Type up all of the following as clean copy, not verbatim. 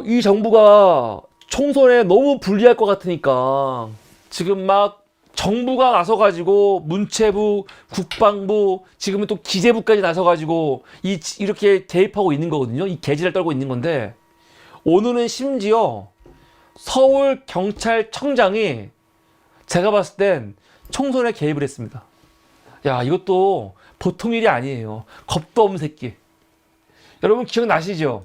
이 정부가 총선에 너무 불리할 것 같으니까 지금 막 정부가 나서가지고 문체부, 국방부, 지금은 또 기재부까지 나서가지고 이렇게 개입하고 있는 거거든요. 이 개지를 떨고 있는 건데 오늘은 심지어 서울경찰청장이 제가 봤을 땐 총선에 개입을 했습니다. 야, 이것도 보통 일이 아니에요. 겁도 없는 새끼. 여러분 기억나시죠?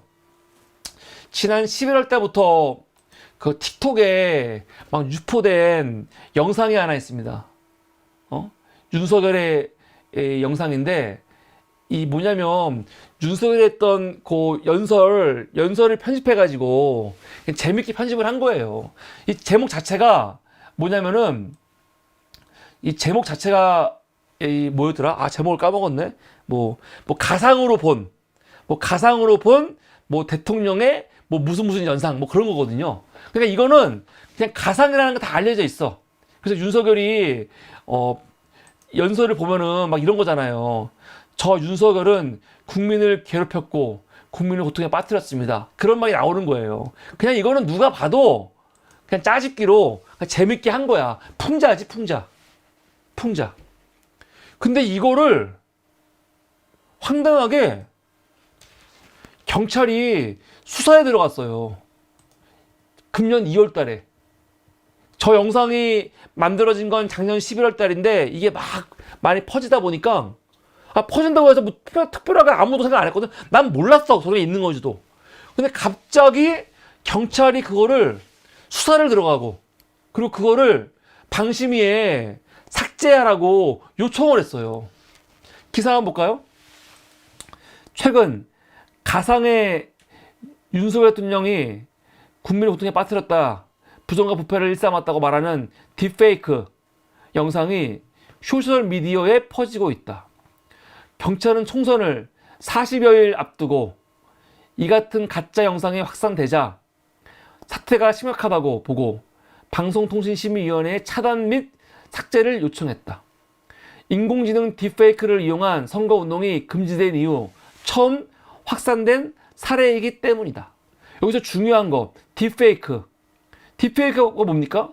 지난 11월 때부터 그 틱톡에 막 유포된 영상이 하나 있습니다. 윤석열의 영상인데 이 뭐냐면 윤석열이 했던 그 연설을 편집해가지고 재밌게 편집을 한 거예요. 이 제목 자체가 뭐냐면은 이 제목 자체가 뭐였더라? 아, 제목을 까먹었네. 가상으로 본 대통령의 무슨 연상 그런 거거든요. 그러니까 이거는 그냥 가상이라는 거 다 알려져 있어. 그래서 윤석열이 연설을 보면은 막 이런 거잖아요. 저 윤석열은 국민을 괴롭혔고 국민을 고통에 빠뜨렸습니다. 그런 말이 나오는 거예요. 그냥 이거는 누가 봐도 그냥 짜집기로 그냥 재밌게 한 거야. 풍자지, 풍자. 근데 이거를 황당하게 경찰이 수사에 들어갔어요. 금년 2월 달에. 저 영상이 만들어진 건 작년 11월 달인데 이게 막 많이 퍼지다 보니까 퍼진다고 해서 특별하게 아무도 생각 안 했거든. 난 몰랐어. 저게 있는 건지도. 근데 갑자기 경찰이 그거를 수사를 들어가고 그리고 그거를 방심위에 삭제하라고 요청을 했어요. 기사 한번 볼까요? 최근 가상의 윤석열 대통령이 국민을 고통에 빠뜨렸다. 부정과 부패를 일삼았다고 말하는 딥페이크 영상이 소셜미디어에 퍼지고 있다. 경찰은 총선을 40여일 앞두고 이 같은 가짜 영상이 확산되자 사태가 심각하다고 보고 방송통신심의위원회에 차단 및 삭제를 요청했다. 인공지능 딥페이크를 이용한 선거운동이 금지된 이후 처음 확산된 사례이기 때문이다. 여기서 중요한 거 딥페이크가 뭡니까?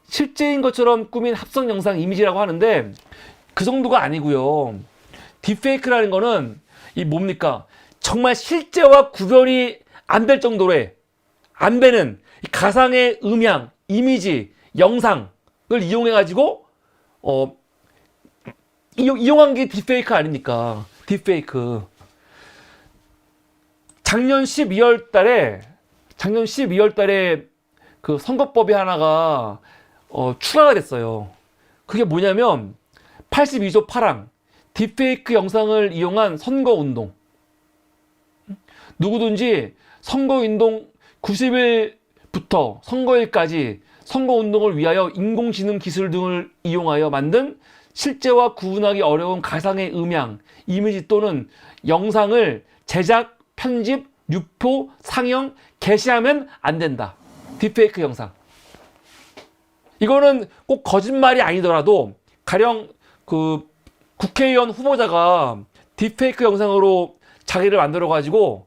실제인 것처럼 꾸민 합성 영상 이미지라고 하는데 그 정도가 아니고요. 딥페이크라는 거는 이 뭡니까? 정말 실제와 구별이 안 될 정도로 안 되는 가상의 음향, 이미지, 영상을 이용해가지고 이용한 게 딥페이크 아닙니까? 딥페이크. 작년 12월 달에 그 선거법이 하나가 추가가 됐어요. 그게 뭐냐면 82조 8항 딥페이크 영상을 이용한 선거운동. 누구든지 선거운동 90일부터 선거일까지 선거운동을 위하여 인공지능 기술 등을 이용하여 만든 실제와 구분하기 어려운 가상의 음향, 이미지 또는 영상을 제작, 편집, 유포, 상영, 게시하면 안 된다. 딥페이크 영상. 이거는 꼭 거짓말이 아니더라도 가령 그 국회의원 후보자가 딥페이크 영상으로 자기를 만들어가지고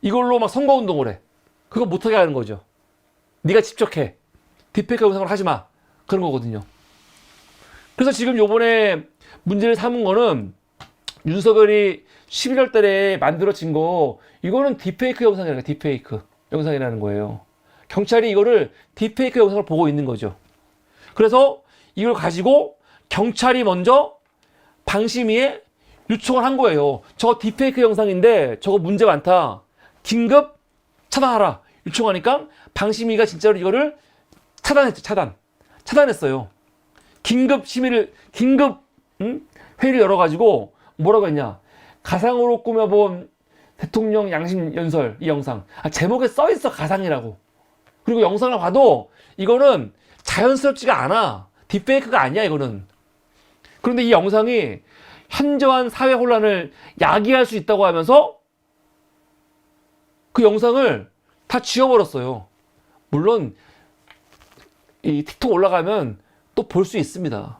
이걸로 막 선거운동을 해. 그거 못하게 하는 거죠. 네가 직접 해. 딥페이크 영상을 하지 마. 그런 거거든요. 그래서 지금 요번에 문제를 삼은 거는 윤석열이 11월 달에 만들어진 거 이거는 딥페이크 영상이라는 거예요. 딥페이크 영상이라는 거예요. 경찰이 이거를 딥페이크 영상을 보고 있는 거죠. 그래서 이걸 가지고 경찰이 먼저 방심위에 요청을 한 거예요. 저거 딥페이크 영상인데 저거 문제 많다. 긴급 차단하라. 요청하니까 방심위가 진짜로 이거를 차단했죠. 차단했어요. 긴급 회의를 열어가지고 뭐라고 했냐. 가상으로 꾸며본 대통령 양심 연설 이 영상. 제목에 써있어 가상이라고. 그리고 영상을 봐도 이거는 자연스럽지가 않아. 딥페이크가 아니야 이거는. 그런데 이 영상이 현저한 사회 혼란을 야기할 수 있다고 하면서 그 영상을 다 지워버렸어요. 물론 이 틱톡 올라가면 또 볼 수 있습니다.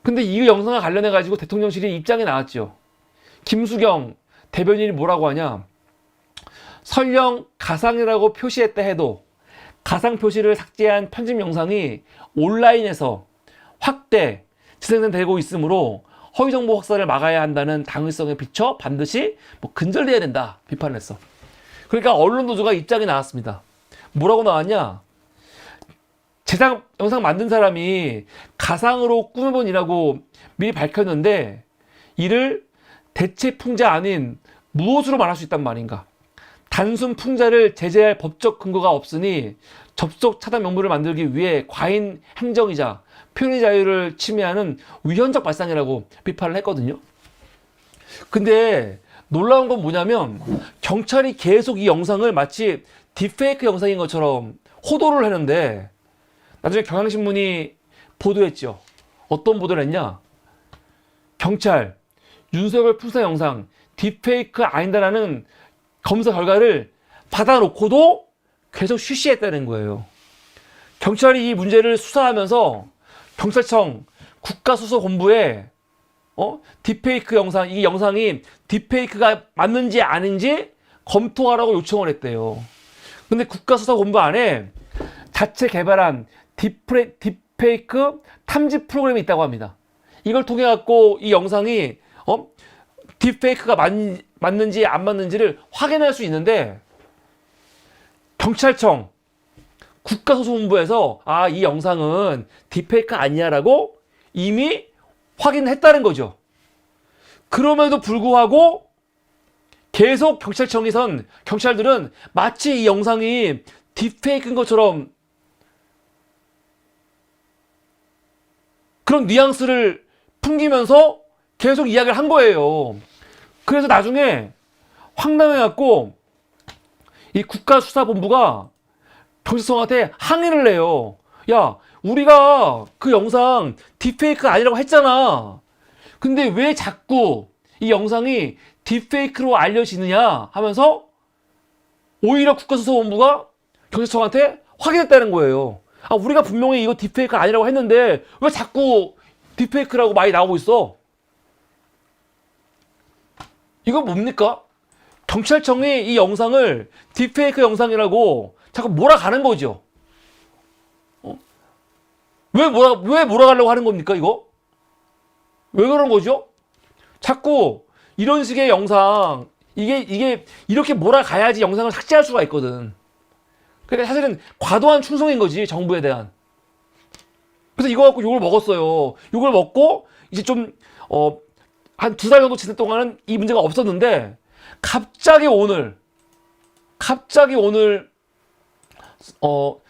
근데 이 영상과 관련해 가지고 대통령실이 입장이 나왔죠. 김수경 대변인이 뭐라고 하냐. 설령 가상이라고 표시했다 해도 가상 표시를 삭제한 편집 영상이 온라인에서 확대, 재생되고 있으므로 허위정보 확산을 막아야 한다는 당위성에 비춰 반드시 근절돼야 된다 비판을 했어. 그러니까 언론노조가 입장이 나왔습니다. 뭐라고 나왔냐? 제작 영상 만든 사람이 가상으로 꾸며본 이라고 미리 밝혔는데 이를 대체 풍자 아닌 무엇으로 말할 수 있단 말인가? 단순 풍자를 제재할 법적 근거가 없으니 접속 차단 명부를 만들기 위해 과잉 행정이자 표현의 자유를 침해하는 위헌적 발상이라고 비판을 했거든요. 근데 놀라운 건 뭐냐면 경찰이 계속 이 영상을 마치 딥페이크 영상인 것처럼 호도를 했는데 나중에 경향신문이 보도했죠. 어떤 보도를 했냐? 경찰 윤석열 풍사 영상 딥페이크 아니다라는 검사 결과를 받아놓고도 계속 쉬쉬했다는 거예요. 경찰이 이 문제를 수사하면서 경찰청 국가수사본부에 딥페이크 영상, 이 영상이 딥페이크가 맞는지 아닌지 검토하라고 요청을 했대요. 근데 국가수사본부 안에 자체 개발한 딥페이크 탐지 프로그램이 있다고 합니다. 이걸 통해 갖고 이 영상이 딥페이크가 맞는지 안 맞는지를 확인할 수 있는데 경찰청 국가수사본부에서 이 영상은 딥페이크 아니야라고 이미 확인했다는 거죠. 그럼에도 불구하고 계속 경찰들은 마치 이 영상이 딥페이크인 것처럼 그런 뉘앙스를 풍기면서 계속 이야기를 한 거예요. 그래서 나중에 황당해갖고 이 국가수사본부가 경찰청한테 항의를 해요. 야, 우리가 그 영상 딥페이크 아니라고 했잖아. 근데 왜 자꾸 이 영상이 딥페이크로 알려지느냐 하면서 오히려 국가수사본부가 경찰청한테 확인했다는 거예요. 우리가 분명히 이거 딥페이크 아니라고 했는데 왜 자꾸 딥페이크라고 많이 나오고 있어? 이건 뭡니까? 경찰청이 이 영상을 딥페이크 영상이라고 자꾸 몰아가는 거죠. 왜 몰아가려고 하는 겁니까, 이거? 왜 그런 거죠? 자꾸 이런 식의 영상, 이게 이렇게 몰아가야지 영상을 삭제할 수가 있거든. 그러니까 사실은 과도한 충성인 거지, 정부에 대한. 그래서 이거 갖고 욕을 먹었어요. 욕을 먹고, 이제 좀, 한 2달 정도 지난 동안은 이 문제가 없었는데, 갑자기 오늘,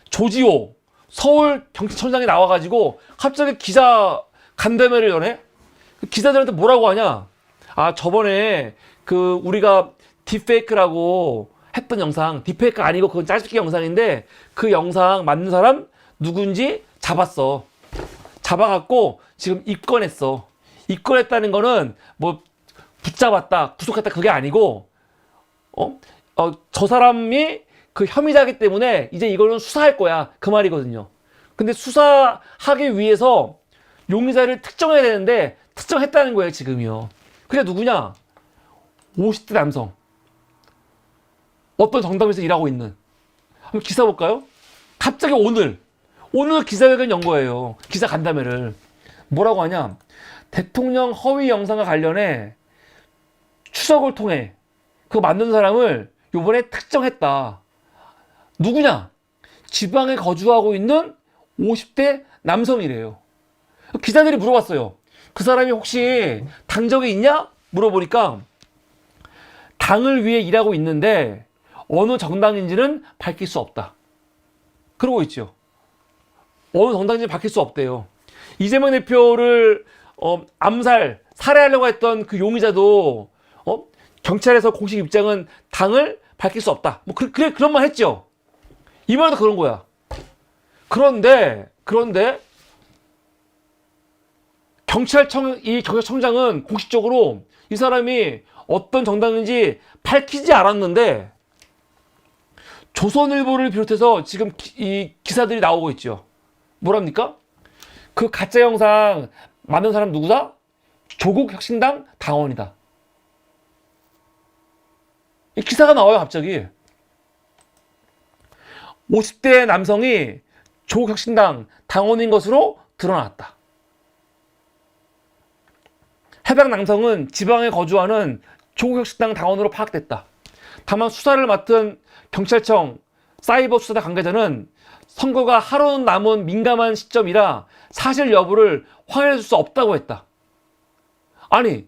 조지호 서울 경찰청장이 나와가지고, 갑자기 기자 간담회를 여네? 기자들한테 뭐라고 하냐? 저번에 우리가 딥페이크라고 했던 영상, 딥페이크 아니고 그건 짤찍기 영상인데 그 영상 맞는 사람 누군지 잡았어. 잡아갖고 지금 입건했어. 입건했다는 거는 뭐 붙잡았다, 구속했다 그게 아니고 저 사람이 그 혐의자이기 때문에 이제 이거는 수사할 거야 그 말이거든요. 근데 수사하기 위해서 용의자를 특정해야 되는데 특정했다는 거예요 지금이요. 그게 누구냐? 50대 남성. 어떤 정당에서 일하고 있는. 한번 기사 볼까요? 갑자기 오늘 기자회견 연 거예요. 기자 간담회를. 뭐라고 하냐? 대통령 허위 영상과 관련해 추적을 통해 그거 만든 사람을 요번에 특정했다. 누구냐? 지방에 거주하고 있는 50대 남성이래요. 기자들이 물어봤어요. 그 사람이 혹시 당적이 있냐? 물어보니까 당을 위해 일하고 있는데 어느 정당인지는 밝힐 수 없다. 그러고 있죠. 어느 정당인지 밝힐 수 없대요. 이재명 대표를 살해하려고 했던 그 용의자도 경찰에서 공식 입장은 당을 밝힐 수 없다. 뭐 그래 그런 말 했죠. 이번에도 그런 거야. 그런데 경찰청장은 공식적으로 이 사람이 어떤 정당인지 밝히지 않았는데 조선일보를 비롯해서 지금 이 기사들이 나오고 있죠. 뭐랍니까? 그 가짜 영상 만든 사람 누구다? 조국혁신당 당원이다. 이 기사가 나와요 갑자기. 50대 남성이 조국혁신당 당원인 것으로 드러났다. 해당 남성은 지방에 거주하는 조국혁신당 당원으로 파악됐다. 다만 수사를 맡은 경찰청 사이버 수사대 관계자는 선거가 하루 남은 민감한 시점이라 사실 여부를 확인해 줄 수 없다고 했다. 아니,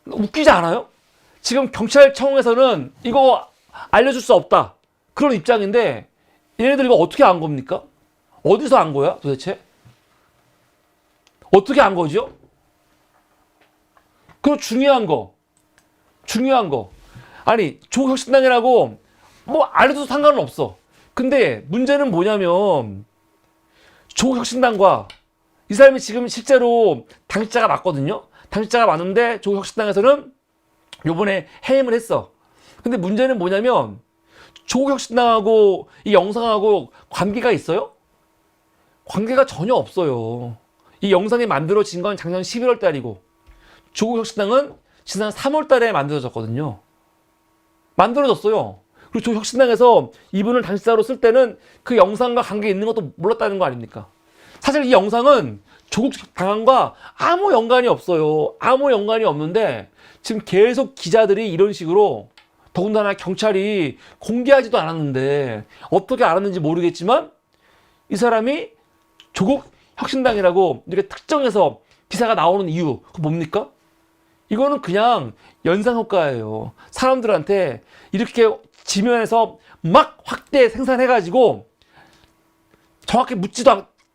웃기지 않아요? 지금 경찰청에서는 이거 알려줄 수 없다. 그런 입장인데 얘네들 이거 어떻게 안 겁니까? 어디서 안 거야 도대체? 어떻게 안 거죠? 그리고 중요한 거. 아니, 조국혁신당이라고 뭐 알려도 상관은 없어. 근데 문제는 뭐냐면 조국혁신당과 이 사람이 지금 실제로 당직자가 맞거든요. 당직자가 맞는데 조국혁신당에서는 요번에 해임을 했어. 근데 문제는 뭐냐면 조국혁신당하고 이 영상하고 관계가 있어요? 관계가 전혀 없어요. 이 영상이 만들어진 건 작년 11월 달이고 조국혁신당은 지난 3월 달에 만들어졌거든요. 만들어졌어요. 그리고 조국혁신당에서 이분을 당직자로 쓸 때는 그 영상과 관계 있는 것도 몰랐다는 거 아닙니까? 사실 이 영상은 조국당과 아무 연관이 없어요. 아무 연관이 없는데 지금 계속 기자들이 이런 식으로, 더군다나 경찰이 공개하지도 않았는데 어떻게 알았는지 모르겠지만 이 사람이 조국혁신당이라고 이렇게 특정해서 기사가 나오는 이유, 그거 뭡니까? 이거는 그냥 연상효과예요. 사람들한테 이렇게 지면에서 막 확대 생산해가지고 정확히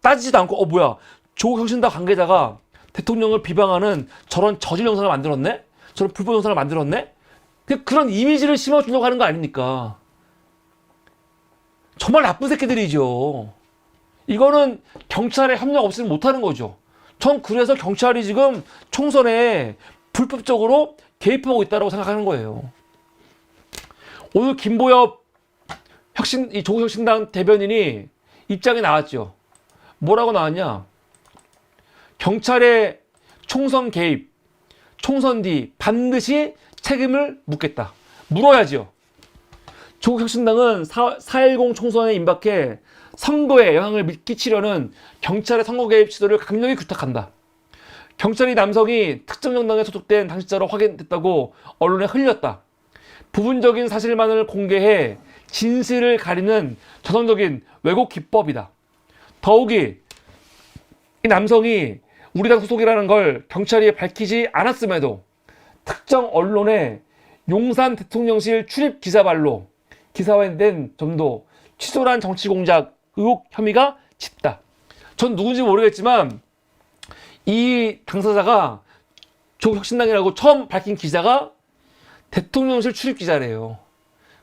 따지지도 않고 뭐야, 조국혁신당 관계자가 대통령을 비방하는 저런 저질 영상을 만들었네? 저런 불법 영상을 만들었네? 그런 이미지를 심어주려고 하는 거 아닙니까? 정말 나쁜 새끼들이죠. 이거는 경찰에 협력 없이는 못하는 거죠. 전 그래서 경찰이 지금 총선에 불법적으로 개입하고 있다고 생각하는 거예요. 오늘 김보엽 조국혁신당 대변인이 입장이 나왔죠. 뭐라고 나왔냐? 경찰의 총선 개입, 총선 뒤 반드시 책임을 묻겠다. 물어야죠. 조국혁신당은 4.10 총선에 임박해 선거에 영향을 끼치려는 경찰의 선거 개입 시도를 강력히 규탄한다. 경찰이 남성이 특정 정당에 소속된 당직자로 확인됐다고 언론에 흘렸다. 부분적인 사실만을 공개해 진실을 가리는 전형적인 왜곡 기법이다. 더욱이 이 남성이 우리 당 소속이라는 걸 경찰이 밝히지 않았음에도 특정 언론의 용산 대통령실 출입 기사발로 기사화된 점도 치졸한 정치공작 의혹 혐의가 짙다. 전 누군지 모르겠지만 이 당사자가 조국혁신당이라고 처음 밝힌 기자가 대통령실 출입 기자래요.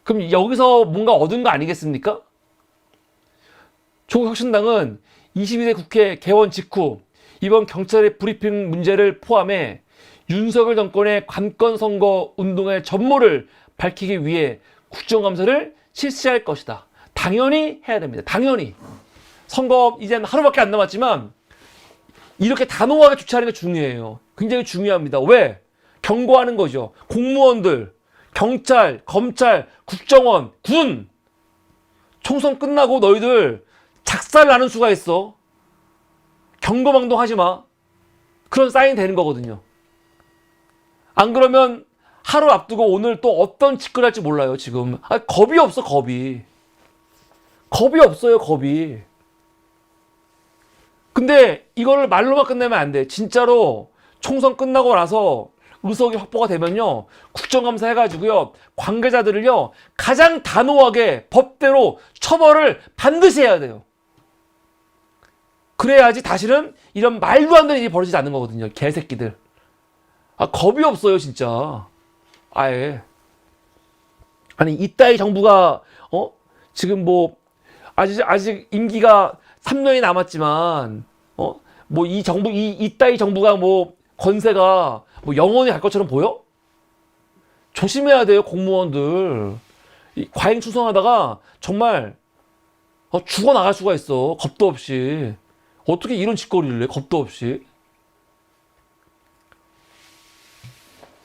그럼 여기서 뭔가 얻은 거 아니겠습니까? 조국혁신당은 22대 국회 개원 직후 이번 경찰의 브리핑 문제를 포함해 윤석열 정권의 관건 선거 운동의 전모를 밝히기 위해 국정감사를 실시할 것이다. 당연히 해야 됩니다. 당연히. 선거 이제는 하루밖에 안 남았지만 이렇게 단호하게 주최하는 게 중요해요. 굉장히 중요합니다. 왜? 경고하는 거죠. 공무원들, 경찰, 검찰, 국정원, 군. 총선 끝나고 너희들 작살 나는 수가 있어. 경거망동 하지 마. 그런 사인이 되는 거거든요. 안 그러면 하루 앞두고 오늘 또 어떤 짓거리 할지 몰라요, 지금. 겁이 없어, 겁이. 겁이 없어요, 겁이. 근데 이거를 말로만 끝내면 안 돼. 진짜로 총선 끝나고 나서 의석이 확보가 되면요, 국정감사 해가지고요, 관계자들을요, 가장 단호하게 법대로 처벌을 반드시 해야 돼요. 그래야지 다시는 이런 말도 안 되는 일이 벌어지지 않는 거거든요. 개새끼들. 겁이 없어요, 진짜. 아예. 아니, 이따위 정부가, 지금 뭐, 아직 임기가 3년이 남았지만, 뭐 이따위 정부가 뭐, 권세가 뭐 영원히 갈 것처럼 보여? 조심해야 돼요, 공무원들. 과잉 충성하다가 정말, 죽어나갈 수가 있어. 겁도 없이. 어떻게 이런 짓거리를 해? 겁도 없이.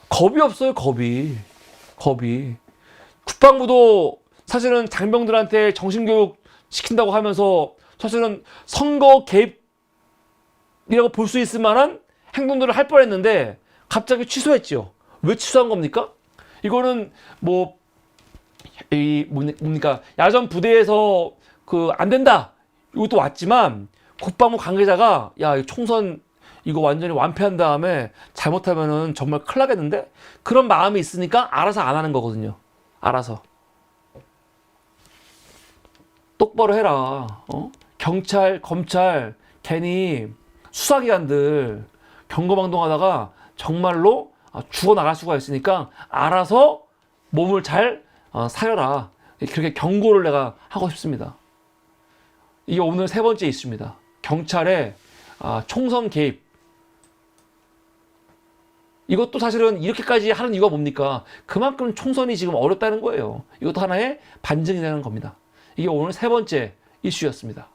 겁이 없어요, 겁이. 국방부도 사실은 장병들한테 정신교육 시킨다고 하면서 사실은 선거 개입이라고 볼 수 있을 만한 행동들을 할 뻔했는데 갑자기 취소했죠. 왜 취소한 겁니까? 이거는 뭐 뭡니까 야전 부대에서 그 안 된다 이것도 왔지만 국방부 관계자가 야 총선 이거 완전히 완패한 다음에 잘못하면은 정말 큰일 나겠는데 그런 마음이 있으니까 알아서 안 하는 거거든요. 알아서 똑바로 해라. 경찰 검찰 괜히 수사기관들 경거망동하다가 정말로 죽어 나갈 수가 있으니까 알아서 몸을 잘 사려라. 그렇게 경고를 내가 하고 싶습니다. 이게 오늘 세 번째 이슈입니다. 경찰의 총선 개입. 이것도 사실은 이렇게까지 하는 이유가 뭡니까? 그만큼 총선이 지금 어렵다는 거예요. 이것도 하나의 반증이 되는 겁니다. 이게 오늘 세 번째 이슈였습니다.